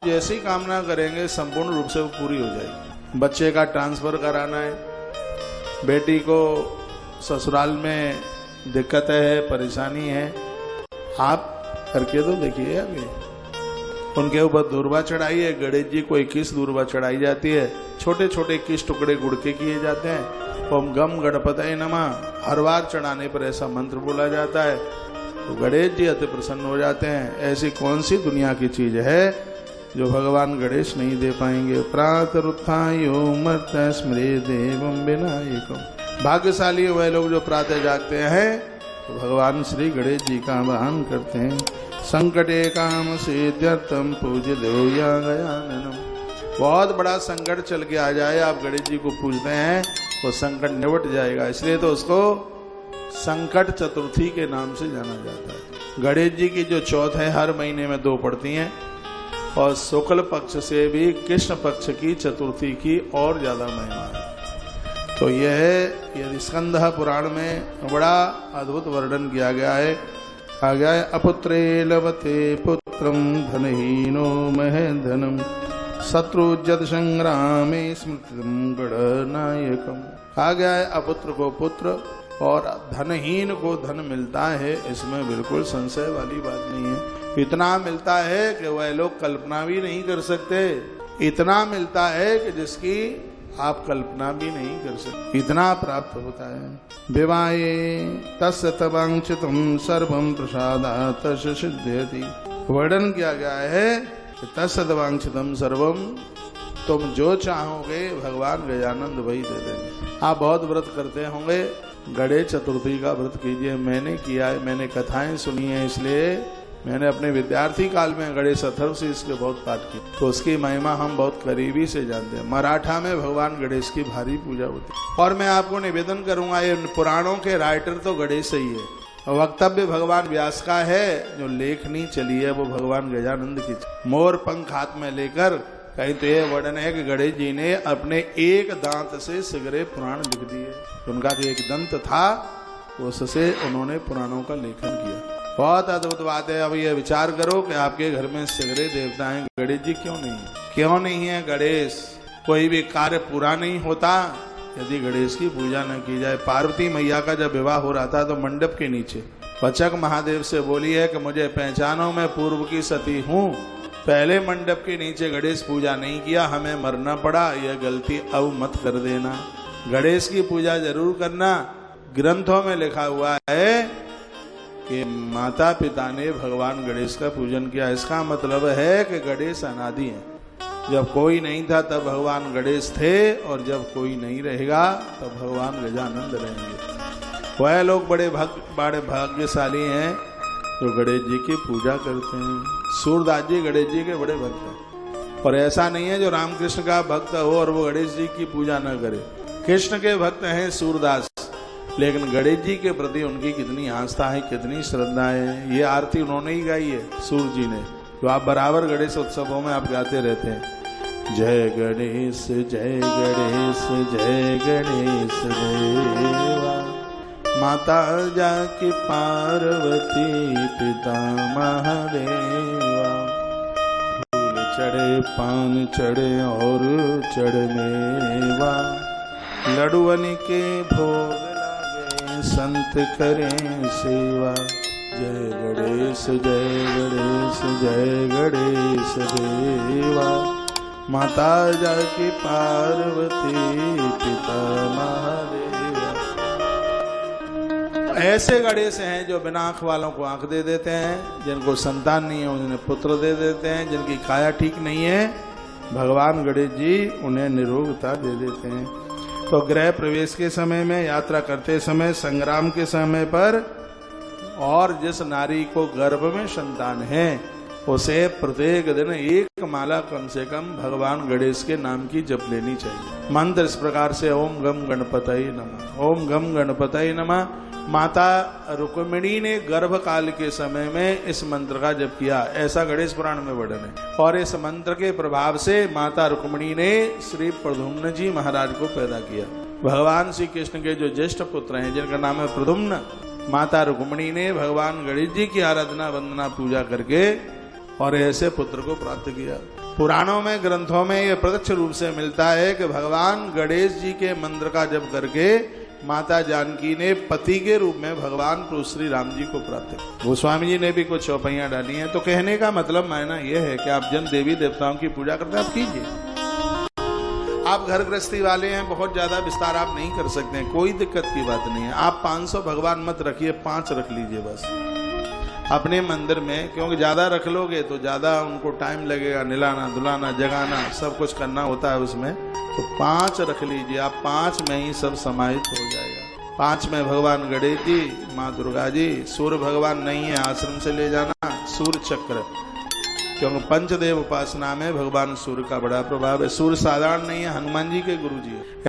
जैसी कामना करेंगे संपूर्ण रूप से वो पूरी हो जाएगी। बच्चे का ट्रांसफर कराना है, बेटी को ससुराल में दिक्कत है, परेशानी है, आप करके तो देखिए। अभी उनके ऊपर दूर्वा चढ़ाई है, गणेश जी को 21 दूर्वा चढ़ाई जाती है, छोटे छोटे 21 टुकड़े गुड़ के किए जाते हैं। ओम गम गणपतये नमः हर बार चढ़ाने पर ऐसा मंत्र बोला जाता है तो गणेश जी अति प्रसन्न हो जाते हैं। ऐसी कौन सी दुनिया की चीज है जो भगवान गणेश नहीं दे पाएंगे। प्रातरुत्थायो मर्त स्मरे देवं विनायकम। भाग्यशाली वह लोग जो प्रातः जागते हैं तो भगवान श्री गणेश जी का आवाहन करते हैं। संकटे काम सिद्ध्यर्थम पूज्य देवया गयाननम। बहुत बड़ा संकट चल के आ जाए, आप गणेश जी को पूजते हैं वो संकट निवट जाएगा, इसलिए तो उसको संकट चतुर्थी के नाम से जाना जाता है। गणेश जी की जो चौथ है हर महीने में 2 पड़ती हैं और शुक्ल पक्ष से भी कृष्ण पक्ष की चतुर्थी की और ज्यादा महिमा है। तो यह स्कंद पुराण में बड़ा अद्भुत वर्णन किया गया है। आ गया है अपुत्रे लभते पुत्रम धनहीनो महेधनम शत्रुजद संग्रामे स्मृतिम गणनायकम। कहा गया है अपुत्र को पुत्र और धनहीन को धन मिलता है, इसमें बिल्कुल संशय वाली बात नहीं है। इतना मिलता है कि वह लोग कल्पना भी नहीं कर सकते, इतना मिलता है कि जिसकी आप कल्पना भी नहीं कर सकते, इतना प्राप्त होता है। विवाहे तस्य तवांक्षितम सर्वम प्रसादात् तस्य सिद्ध्यति। वर्णन किया गया है कि तस्य तवांक्षितम सर्वम, तुम जो चाहोगे भगवान गजानंद वही दे देंगे। आप बहुत व्रत करते होंगे, गणेश चतुर्थी का व्रत कीजिए। मैंने किया है, मैंने कथाएं सुनी है, इसलिए मैंने अपने विद्यार्थी काल में गणेश अथर्व से इसके बहुत पाठ किए, तो उसकी महिमा हम बहुत करीबी से जानते हैं। मराठा में भगवान गणेश की भारी पूजा होती है। और मैं आपको निवेदन करूंगा, ये पुराणों के राइटर तो गणेश ही है, वक्तव्य भगवान व्यास का है, जो लेखनी चली है वो भगवान गजानंद की। मोर पंख हाथ में लेकर कहीं तो ये वर्णन है कि गणेश जी ने अपने एक दांत से सगरे पुराण लिख दिए। उनका जो एक दंत था उससे उन्होंने पुराणों का लेखन किया। बहुत अद्भुत बात है। अब ये विचार करो कि आपके घर में सगरे देवता हैं, गणेश जी क्यों नहीं है? क्यों नहीं है गणेश? कोई भी कार्य पूरा नहीं होता यदि गणेश की पूजा न की जाए। पार्वती मैया का जब विवाह हो रहा था तो मंडप के नीचे पचक महादेव से बोली है कि मुझे पहचानो, मैं पूर्व की सती हूँ, पहले मंडप के नीचे गणेश पूजा नहीं किया, हमें मरना पड़ा, यह गलती अब मत कर देना। गणेश की पूजा जरूर करना। ग्रंथों में लिखा हुआ है कि माता पिता ने भगवान गणेश का पूजन किया। इसका मतलब है कि गणेश अनादि है। जब कोई नहीं था तब भगवान गणेश थे और जब कोई नहीं रहेगा तब भगवान गजानंद रहेंगे। वह लोग बड़े भाग्यशाली हैं जो गणेश जी की पूजा करते हैं। सूरदास जी गणेश जी के बड़े भक्त हैं, और ऐसा नहीं है जो रामकृष्ण का भक्त हो और वो गणेश जी की पूजा न करे। कृष्ण के भक्त हैं सूरदास, लेकिन गणेश जी के प्रति उनकी कितनी आस्था है, कितनी श्रद्धा है। ये आरती उन्होंने ही गाई है सूर जी ने, जो आप बराबर गणेश उत्सवों में आप गाते रहते हैं। जय गणेश जय गणेश जय गणेश देवा, माता जाकी पार्वती पिता महादेवा। फूल चढ़े पान चढ़े और चढ़ मेवा, लडुअन के भोग लागे संत करें सेवा। जय गणेश जय गणेश जय गणेश देवा, माता जाकी पार्वती पिता महादेवा। ऐसे गणेश हैं जो बिना आंख वालों को आंख दे देते हैं, जिनको संतान नहीं है उन्हें पुत्र दे देते हैं, जिनकी काया ठीक नहीं है भगवान गणेश जी उन्हें निरोगता दे देते हैं। तो गृह प्रवेश के समय में, यात्रा करते समय, संग्राम के समय पर, और जिस नारी को गर्भ में संतान है उसे प्रत्येक दिन 1 माला कम से कम भगवान गणेश के नाम की जप लेनी चाहिए। मंत्र इस प्रकार से ओम गम गणपतये नमः, ओम गम गणपतये नमः। माता रुक्मिणी ने गर्भ काल के समय में इस मंत्र का जप किया, ऐसा गणेश पुराण में वर्णन है। और इस मंत्र के प्रभाव से माता रुक्मिणी ने श्री प्रद्युम्न जी महाराज को पैदा किया। भगवान श्री कृष्ण के जो ज्येष्ठ पुत्र हैं जिनका नाम है प्रद्युम्न, माता रुक्मिणी ने भगवान गणेश जी की आराधना वंदना पूजा करके और ऐसे पुत्र को प्राप्त किया। पुराणों में, ग्रंथों में ये प्रत्यक्ष रूप से मिलता है कि भगवान गणेश जी के मंत्र का जप करके माता जानकी ने पति के रूप में भगवान प्रभु श्री राम जी को प्राप्त किया। गोस्वामी जी ने भी कुछ चौपाइयां डाली हैं। तो कहने का मतलब मायना यह है कि आप जिन देवी देवताओं की पूजा करते हैं आप कीजिए। आप घर गृहस्थी वाले हैं, बहुत ज्यादा विस्तार आप नहीं कर सकते हैं, कोई दिक्कत की बात नहीं है। आप 500 भगवान मत रखिए, 5 रख लीजिए बस अपने मंदिर में, क्योंकि ज्यादा रख लोगे तो ज्यादा उनको टाइम लगेगा, निलाना धुलाना जगाना सब कुछ करना होता है उसमें। तो 5 रख लीजिए आप, 5 में ही सब समाहित हो जाएगा। 5 में भगवान गणेश जी, माँ दुर्गा जी, सूर्य भगवान नहीं है आश्रम से ले जाना, सूर्य चक्र, क्योंकि पंचदेव उपासना में भगवान सूर्य का बड़ा प्रभाव है। सूर्य साधारण नहीं है, हनुमान जी के गुरु जी है।